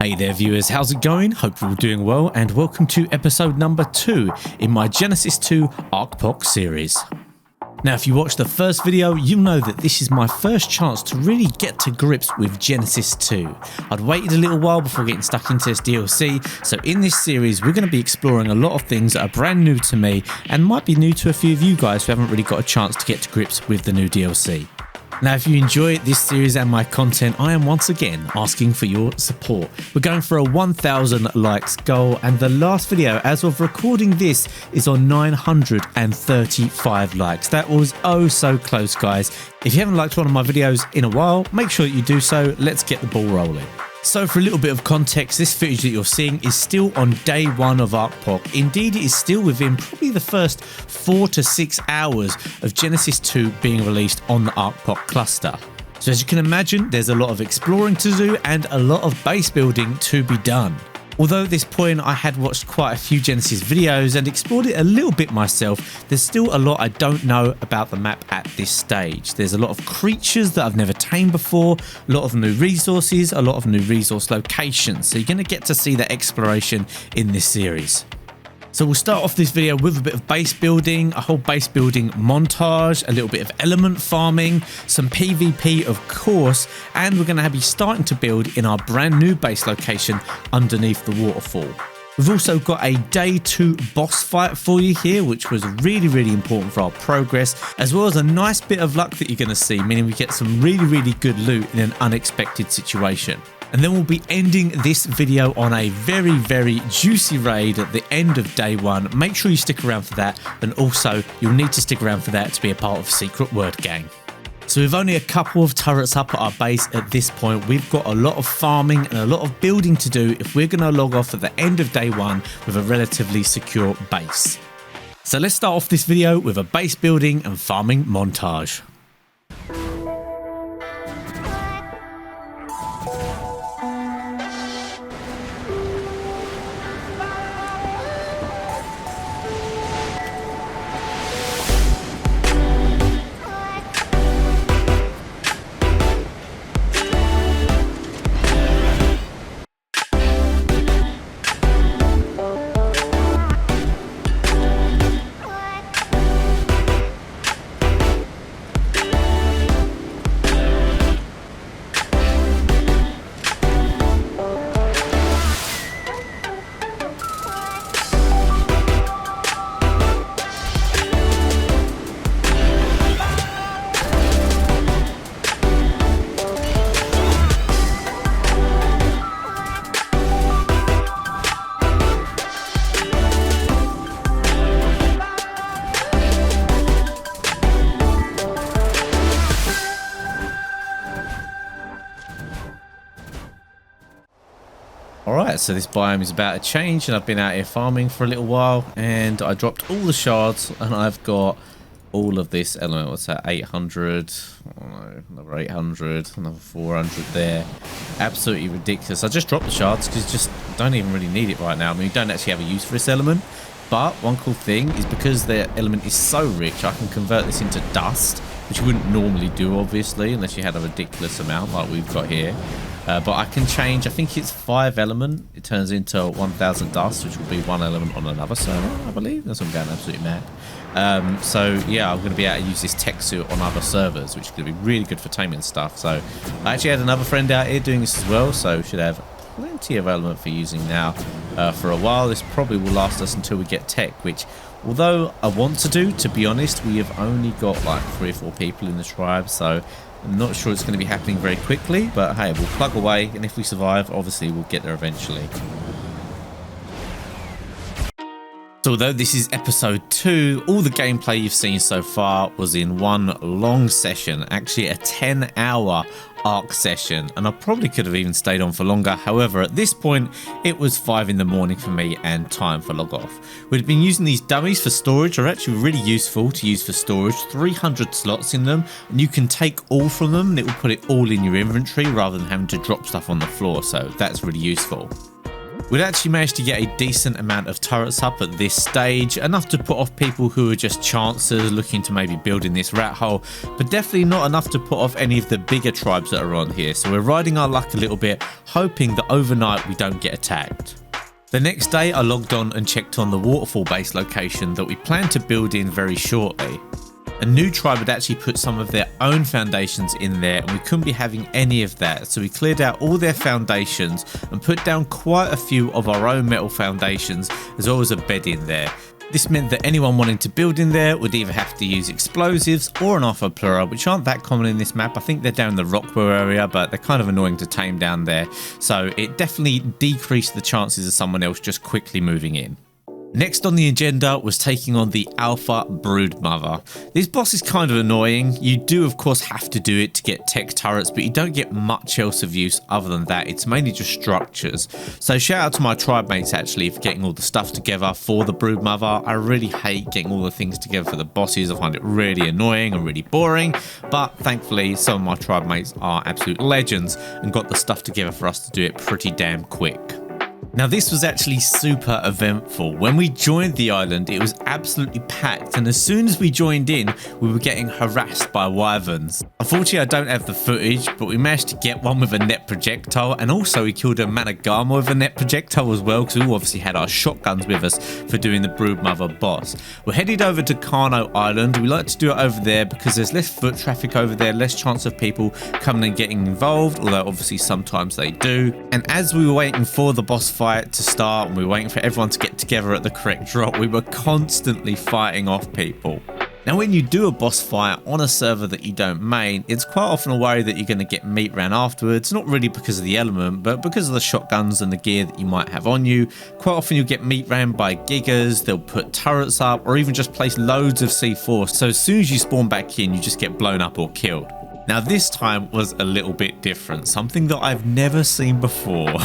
Hey there viewers, how's it going? Hope you're all doing well and welcome to episode number 2 in my Genesis 2 Apkpoc series. Now if you watched the first video, you'll know that this is my first chance to really get to grips with Genesis 2. I'd waited a little while before getting stuck into this DLC, so in this series we're going to be exploring a lot of things that are brand new to me and might be new to a few of you guys who haven't really got a chance to get to grips with the new DLC. Now if you enjoy this series and my content, I am once again asking for your support. We're going for a 1000 likes goal and the last video as of recording this is on 935 likes. That was oh so close guys. If you haven't liked one of my videos in a while, make sure that you do so. Let's get the ball rolling. So for a little bit of context, this footage that you're seeing is still on day 1 of Apkpoc. Indeed, it is still within probably the first 4 to 6 hours of Genesis 2 being released on the Apkpoc cluster. So as you can imagine, there's a lot of exploring to do and a lot of base building to be done. Although at this point I had watched quite a few Genesis videos and explored it a little bit myself, there's still a lot I don't know about the map at this stage. There's a lot of creatures that I've never tamed before, a lot of new resources, a lot of new resource locations, so you're going to get to see that exploration in this series. So we'll start off this video with a bit of base building, a whole base building montage, a little bit of element farming, some PvP of course, and we're going to be starting to build in our brand new base location underneath the waterfall. We've also got a day 2 boss fight for you here, which was really important for our progress, as well as a nice bit of luck that you're going to see, meaning we get some really good loot in an unexpected situation. And then we'll be ending this video on a very juicy raid at the end of day 1. Make sure you stick around for that, and also you'll need to stick around for that to be a part of Secret Word Gang. So with only a couple of turrets up at our base at this point, we've got a lot of farming and a lot of building to do if we're going to log off at the end of day 1 with a relatively secure base. So let's start off this video with a base building and farming montage. Alright, so this biome is about to change and I've been out here farming for a little while and I dropped all the shards and I've got all of this element. What's that? 800, oh no, another 800, another 400 there. Absolutely ridiculous. I just dropped the shards because you just don't even really need it right now. I mean, you don't actually have a use for this element, but one cool thing is because the element is so rich, I can convert this into dust, which you wouldn't normally do obviously unless you had a ridiculous amount like we've got here. But I can change, I think it's 5 element, it turns into 1000 dust, which will be 1 element on another server, I believe. That's what I'm going absolutely mad. So yeah, I'm going to be able to use this tech suit on other servers, which is going to be really good for taming stuff. So I actually had another friend out here doing this as well, so should have plenty of element for using now for a while. This probably will last us until we get tech, which although I want to do, to be honest, we have only got like 3 or 4 people in the tribe, so I'm not sure it's going to be happening very quickly, but hey, we'll plug away, and if we survive, obviously we'll get there eventually. So although this is episode 2, all the gameplay you've seen so far was in one long session, actually a 10-hour Ark session, and I probably could have even stayed on for longer. However, at this point it was 5 in the morning for me and time for log off. We'd been using these dummies for storage. Are actually really useful to use for storage. 300 slots in them, and you can take all from them and it will put it all in your inventory rather than having to drop stuff on the floor, so that's really useful. We'd actually managed to get a decent amount of turrets up at this stage, enough to put off people who were just chancers looking to maybe build in this rat hole, but definitely not enough to put off any of the bigger tribes that are on here. So we're riding our luck a little bit, hoping that overnight we don't get attacked. The next day I logged on and checked on the waterfall base location that we plan to build in very shortly. A new tribe had actually put some of their own foundations in there and we couldn't be having any of that, so we cleared out all their foundations and put down quite a few of our own metal foundations as well as a bed in there. This meant that anyone wanting to build in there would either have to use explosives or an arthropluera, which aren't that common in this map. I think they're down in the Rockwell area, but they're kind of annoying to tame down there, so it definitely decreased the chances of someone else just quickly moving in. Next on the agenda was taking on the Alpha Broodmother. This boss is kind of annoying. You do of course have to do it to get tech turrets, but you don't get much else of use other than that. It's mainly just structures. So shout out to my tribe mates actually for getting all the stuff together for the Broodmother. I really hate getting all the things together for the bosses. I find it really annoying and really boring, but thankfully some of my tribe mates are absolute legends and got the stuff together for us to do it pretty damn quick. Now this was actually super eventful. When we joined the island, it was absolutely packed, and as soon as we joined in, we were getting harassed by wyverns. Unfortunately, I don't have the footage, but we managed to get one with a net projectile, and also we killed a Managama with a net projectile as well, because we obviously had our shotguns with us for doing the Broodmother boss. We're headed over to Carno Island. We like to do it over there because there's less foot traffic over there, less chance of people coming and getting involved, although obviously sometimes they do. And as we were waiting for the boss fight to start and we were waiting for everyone to get together at the correct drop, we were constantly fighting off people. Now when you do a boss fight on a server that you don't main, it's quite often a worry that you're going to get meat ran afterwards, not really because of the element, but because of the shotguns and the gear that you might have on you. Quite often you'll get meat ran by giggers, they'll put turrets up or even just place loads of C4, so as soon as you spawn back in you just get blown up or killed. Now this time was a little bit different, something that I've never seen before.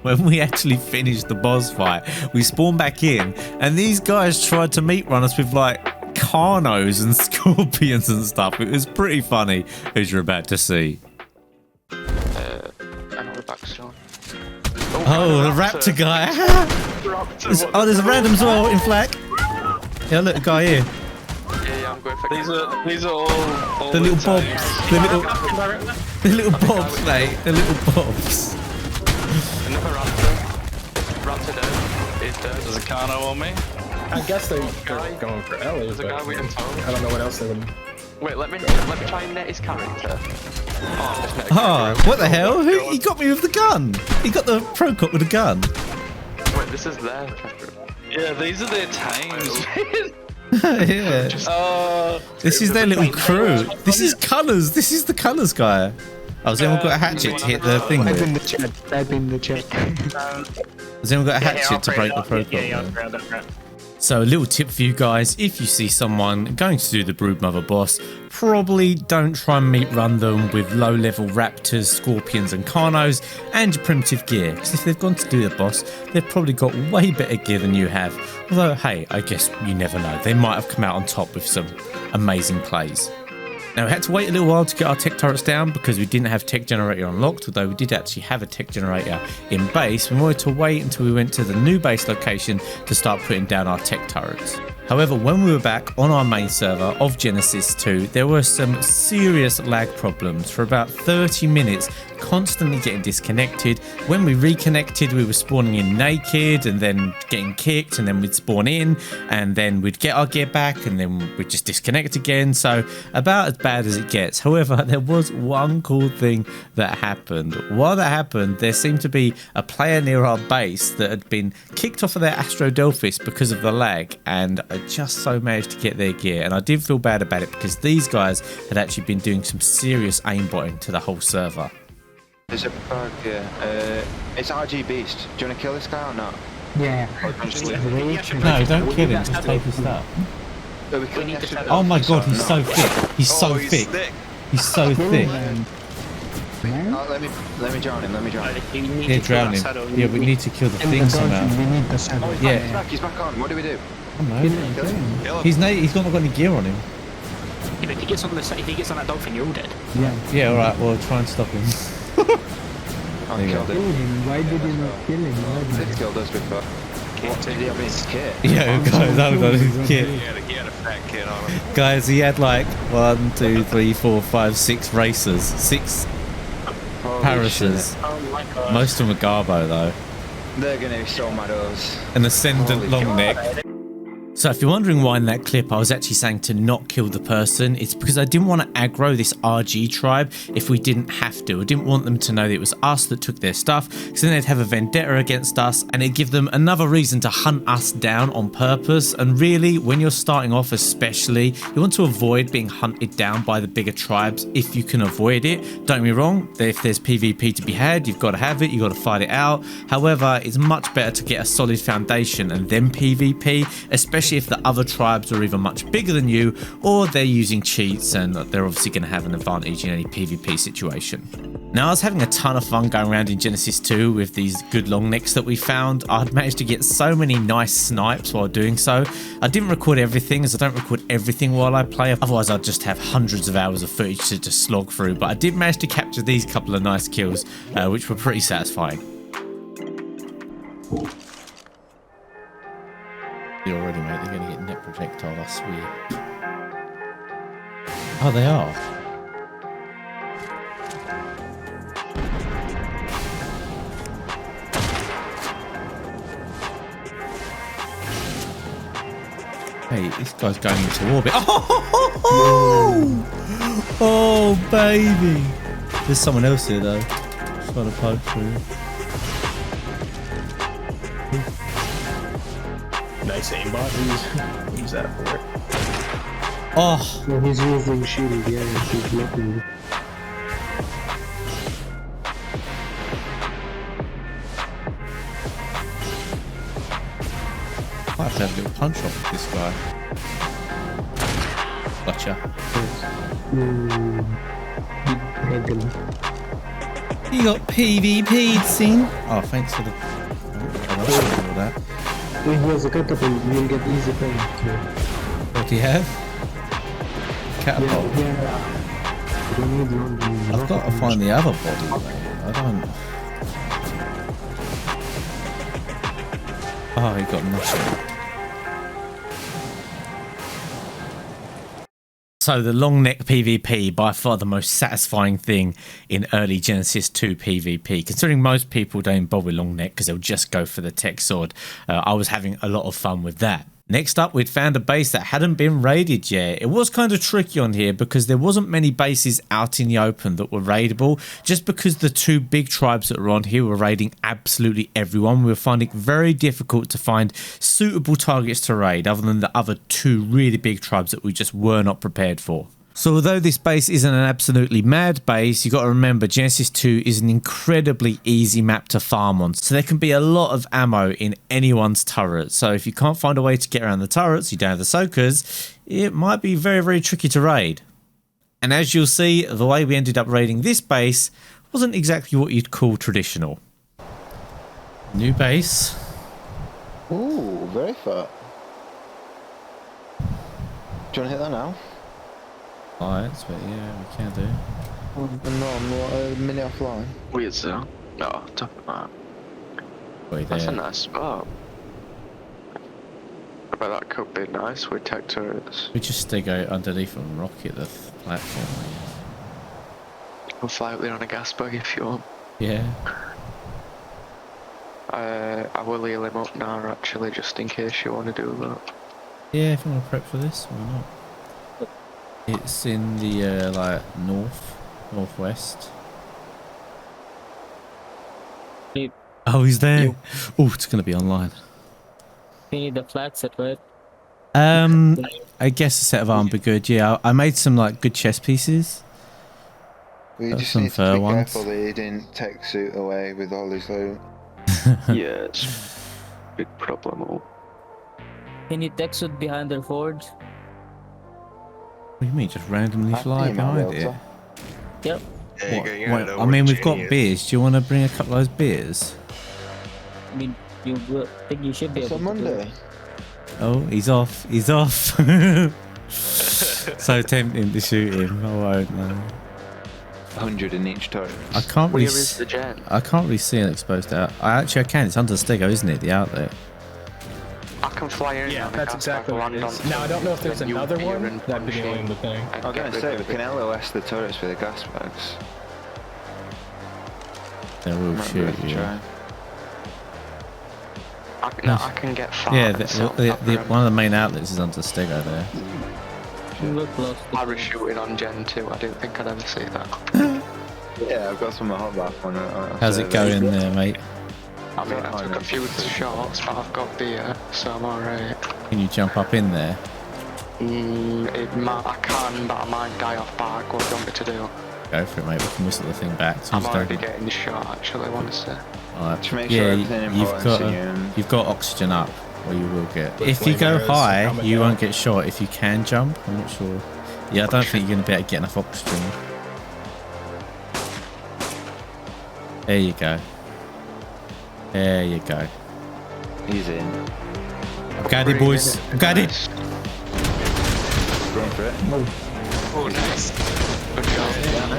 When we actually finished the boss fight, we spawned back in and these guys tried to meat run us with like Carnos and scorpions and stuff. It was pretty funny, as you're about to see. I know we're back still. Oh, the raptor guy. There's a random as well in flak. Yeah, look, a guy here. Yeah, I'm going for These are all The little bobs. The little bobs, mate. The little bobs. Another raptor. Raptor dead. He's dead. There's a Carno on me. I guess they're going for Ellie. There's a guy we can tell. I don't know what else they would. Wait, let me try and net his character. Oh, just net a Oh, what the hell? He got me with the gun. He got the pro cop with a gun. Wait, this is their character. Yeah, these are their tames. Yeah. This is their little crew. This is Colours. This is the Colours guy. Oh, has anyone got a hatchet to hit the thing with? Type in the chat. Has anyone got a hatchet to break the protocol? So a little tip for you guys, if you see someone going to do the Broodmother boss, probably don't try and meat run them with low level raptors, scorpions and carnos and your primitive gear, because if they've gone to do the boss, they've probably got way better gear than you have. Although, hey, I guess you never know, they might have come out on top with some amazing plays. Now we had to wait a little while to get our tech turrets down because we didn't have tech generator unlocked, although we did actually have a tech generator in base. We wanted to wait until we went to the new base location to start putting down our tech turrets. However, when we were back on our main server of Genesis 2, there were some serious lag problems for about 30 minutes, constantly getting disconnected. When we reconnected, we were spawning in naked and then getting kicked, and then we'd spawn in and then we'd get our gear back and then we'd just disconnect again. So about as bad as it gets. However, there was one cool thing that happened. While that happened, there seemed to be a player near our base that had been kicked off of their Astro Delphis because of the lag, and I just so managed to get their gear, and I did feel bad about it because these guys had actually been doing some serious aimbotting to the whole server. There's a bug here. It's RG Beast. Do you want to kill this guy or not? Yeah. No, don't kill him, just take his stuff. Oh my god, he's so thick. He's so thick. He's so thick. Let me drown him. Yeah, drown him. Yeah, we need to kill the thing somehow. We need the server. Yeah. He's back on. What do we do? I don't know. He's not got any gear on him. Yeah, but if he gets on that dog thing, you're all dead. Yeah. Yeah, alright, well try and stop him. Oh, not There you killed Kill him. him. Why did you not kill him? Why did He's killed us before. What did he have in his kit? Yeah, guys, I've got his kit. He had a fat kid on him. Guys, he had like 1, 2, 3, 4, 5, 6 racers, 6 Holy Parisers. shit. Oh my god. Most of them are Garbo though. They're gonna be so mad at us. An ascendant Holy long God. neck. So if you're wondering why in that clip I was actually saying to not kill the person, it's because I didn't want to aggro this RG tribe if we didn't have to. I didn't want them to know that it was us that took their stuff, because then they'd have a vendetta against us and it'd give them another reason to hunt us down on purpose. And really, when you're starting off especially, you want to avoid being hunted down by the bigger tribes if you can avoid it. Don't get me wrong, if there's PvP to be had, you've got to have it, you've got to fight it out. However, it's much better to get a solid foundation and then PvP, especially if the other tribes are either much bigger than you or they're using cheats, and they're obviously going to have an advantage in any PvP situation. Now, I was having a ton of fun going around in Genesis 2 with these good long necks that we found. I'd managed to get so many nice snipes while doing so. I didn't record everything, as I don't record everything while I play, otherwise I'd just have hundreds of hours of footage to just slog through, but I did manage to capture these couple of nice kills, which were pretty satisfying. Already, mate, they're going to get net projectile, I swear. Oh, they are. Hey, this guy's going into orbit. Oh, baby. There's someone else here, though. Trying to poke through. Nice aimbot. Use that for it. Oh, No, he's using shield. Yeah, he's blocking. I have to have a little punch off with this guy. Gotcha. You got PvP'd, scene. Oh, thanks for the. All that. If there's a catapult, you'll get easy points. What do you have? Catapult. Yeah. You don't need long. I've got to find the other body, mate. I don't. Oh, he got nothing. So the long neck PvP, by far the most satisfying thing in early Genesis 2 PvP. Considering most people don't bother with long neck because they'll just go for the tech sword, I was having a lot of fun with that. Next up, we'd found a base that hadn't been raided yet. It was kind of tricky on here because there wasn't many bases out in the open that were raidable, just because the two big tribes that were on here were raiding absolutely everyone. We were finding it very difficult to find suitable targets to raid other than the other two really big tribes that we just were not prepared for. So although this base isn't an absolutely mad base, you got to remember Genesis 2 is an incredibly easy map to farm on. So there can be a lot of ammo in anyone's turret. So if you can't find a way to get around the turrets, you don't have the soakers, it might be very, very tricky to raid. And as you'll see, the way we ended up raiding this base wasn't exactly what you'd call traditional. New base. Ooh, very fat. Do you want to hit that now? Alright, but yeah, we can do. No, I'm a minute offline. Weird zone. No, top of that. Wait That's a there. nice spot. I bet that could be nice with tech turrets. We just go underneath and rocket the platform. We'll fly up there on a gas bug if you want. Yeah. I will heal him up now actually, just in case you want to do that. Yeah, if you want to prep for this, why not? It's in the like northwest. Oh, he's there. Oh, it's gonna be online. You need the flat set, right? I guess a set of arm would be good. Yeah, I made some like good chess pieces. We That's just some need to fair be ones. careful that he didn't tech suit away with all his loot. Yeah, it's a big problem. You need tech suit behind their forge. What do you mean, just randomly I fly think you might be behind able it? to. Yep. There you What- go, you're wait, gonna I mean, we've got genius. beers. Do you want to bring a couple of those beers? I mean, you will think you should be It's able on to do it. Monday. Oh, he's off. He's off. So tempting to shoot him. I won't know. 100 in each turret. I can't Where really. is the gen? I can't really see it exposed out. I can. It's under the Stego, isn't it? The outlet. I can fly in. Yeah, and that's I exactly what it land is. on Now I don't know if there's then you another appear one. and That'd be punch the in only thing. and I'm going get to rid say, we of can it. LOS the turrets with the gas bags. They will Might be shoot worth a you. try. I can get far. Yeah, and sit on top of one of the main outlets is under the Stego there. parachuting on Gen 2. I didn't think I'd ever see that. Yeah, I've got some hot bath on it. How's it going there, mate? I mean, I took a few shots, but I've got beer, so I'm alright. Can you jump up in there? I can, but I might die off back. What do you want me to do? Go for it, mate. We can whistle the thing back. I'm already getting the shot, actually, honestly. Alright. To make sure Yeah, everything you've important's got in you. you've got oxygen up, or you will get. With If you go flame arrows high, coming you down. won't get shot. If you can jump, I'm not sure. Yeah, I don't think you're going to be able to get enough oxygen. There you go. There you go. He's in. Got it, boys. Got it. Going for it. Oh, nice. Good job.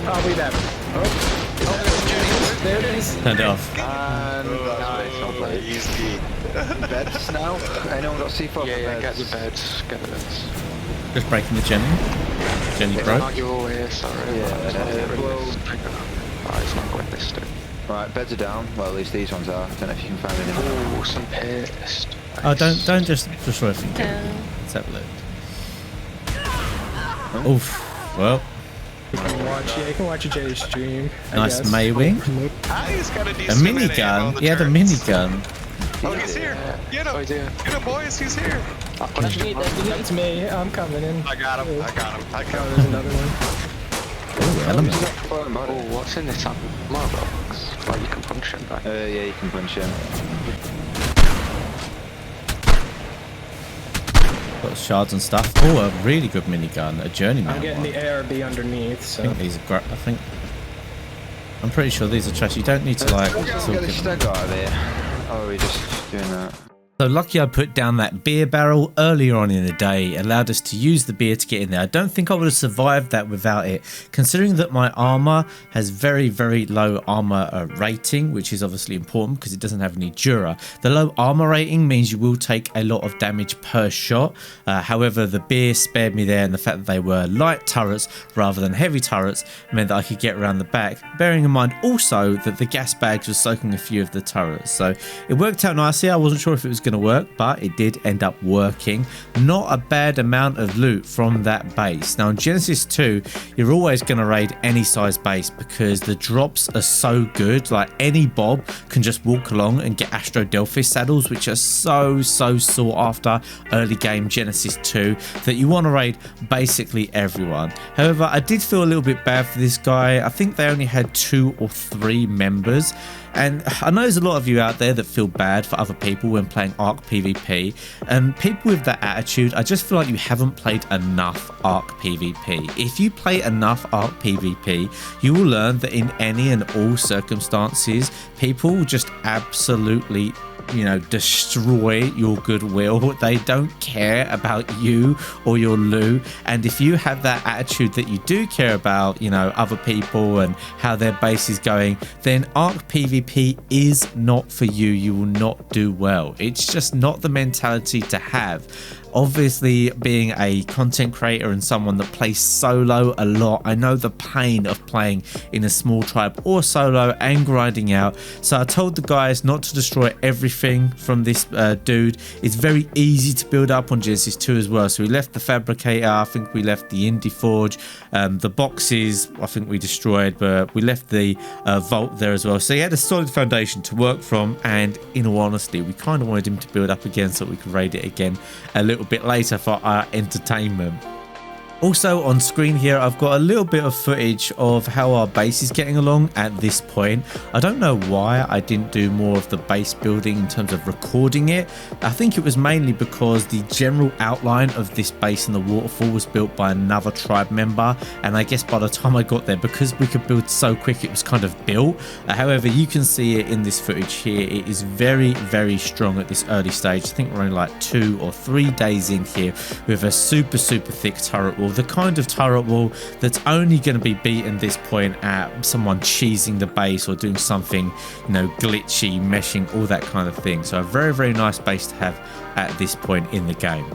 Probably that. Oh, there it is. Turned it off. And nice, well played. Easy. Beds now? Anyone got C4 Yeah, for get the beds? beds. Get the beds. Just breaking the Jenny. Jenny It's broke. not your way, sorry. Yeah, but it's not going well- this trigger. Right, it's not going this thing. Right, beds are down. Well, at least these ones are. I don't know if you can find any more. Oh, some paste. Oh, don't just destroy everything. Let's have a look. Oof. Well, You can watch, yeah, you can watch a Jay stream. I nice guess. Maywing. He's got a A decent amount of ammo minigun. on the He had a turrets. minigun. Oh, he's here. Get Oh, him. dear. Get him, boys. He's here. I punched him. That's me. I'm coming in. I got him. I got him. I got Oh, him. there's another one. Ooh, element. Oh, what's in this ammo box? Like, you can punch him back. Yeah, you can punch him. Got shards and stuff. Oh, a really good minigun. A journeyman I'm getting one. the ARB underneath, I so. think these are great. I'm pretty sure these are trash. You don't need to like. Let's sort get of the give them- stag out of here. Oh, are we just doing that? So lucky I put down that beer barrel earlier on in the day. It allowed us to use the beer to get in there. I don't think I would have survived that without it, considering that my armor has very, very low armor rating, which is obviously important because it doesn't have any dura. The low armor rating means you will take a lot of damage per shot. However, the beer spared me there, and the fact that they were light turrets rather than heavy turrets meant that I could get around the back, bearing in mind also that the gas bags were soaking a few of the turrets. So it worked out nicely. I wasn't sure if it was going to work, but it did end up working. Not a bad amount of loot from that base. Now in Genesis 2, you're always going to raid any size base because the drops are so good. Like any Bob can just walk along and get Astro Delphi saddles, which are so sought after early game Genesis 2 that you want to raid basically everyone. However, I did feel a little bit bad for this guy. I think they only had 2 or 3 members. And I know there's a lot of you out there that feel bad for other people when playing Arc PvP, and people with that attitude, I just feel like you haven't played enough Arc PvP. If you play enough Arc PvP, you will learn that in any and all circumstances, people will just absolutely, destroy your goodwill. They don't care about you or your loot. And if you have that attitude that you do care about, other people and how their base is going, then Arc PvP is not for you. You will not do well. It's just not the mentality to have. Obviously, being a content creator and someone that plays solo a lot, I know the pain of playing in a small tribe or solo and grinding out. So I told the guys not to destroy everything from this dude. It's very easy to build up on Genesis 2 as well. So we left the fabricator, I think we left the Indie Forge, the boxes I think we destroyed, but we left the vault there as well. So he had a solid foundation to work from, and in all honesty, we kind of wanted him to build up again so we could raid it again a little bit later for our entertainment. Also on screen here, I've got a little bit of footage of how our base is getting along at this point. I don't know why I didn't do more of the base building in terms of recording it. I think it was mainly because the general outline of this base in the waterfall was built by another tribe member, and I guess by the time I got there, because we could build so quick, it was kind of built. However, you can see it in this footage here. It is very, very strong at this early stage. I think we're only like 2 or 3 days in here with a super thick turret wall. the kind of turret wall that's only going to be beat at this point at someone cheesing the base or doing something, you know, glitchy, meshing, all that kind of thing. So a very, very nice base to have at this point in the game.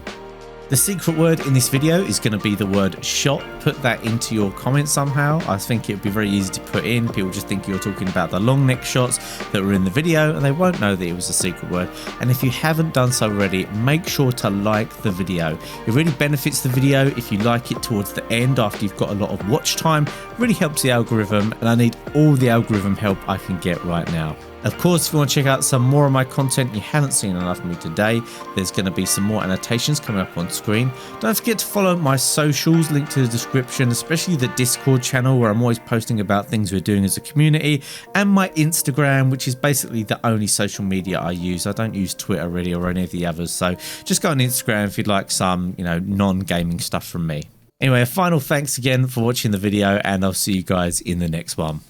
The secret word in this video is going to be the word shot. Put that into your comments somehow. I think it would be very easy to put in. People just think you're talking about the long neck shots that were in the video and they won't know that it was a secret word. And if you haven't done so already, make sure to like the video. It really benefits the video if you like it towards the end after you've got a lot of watch time. It really helps the algorithm, and I need all the algorithm help I can get right now. Of course, if you want to check out some more of my content you haven't seen enough of me today, there's going to be some more annotations coming up on screen. Don't forget to follow my socials, linked to the description, especially the Discord channel where I'm always posting about things we're doing as a community, and my Instagram, which is basically the only social media I use. I don't use Twitter really or any of the others, so just go on Instagram if you'd like some, you know, non-gaming stuff from me. Anyway, a final thanks again for watching the video, and I'll see you guys in the next one.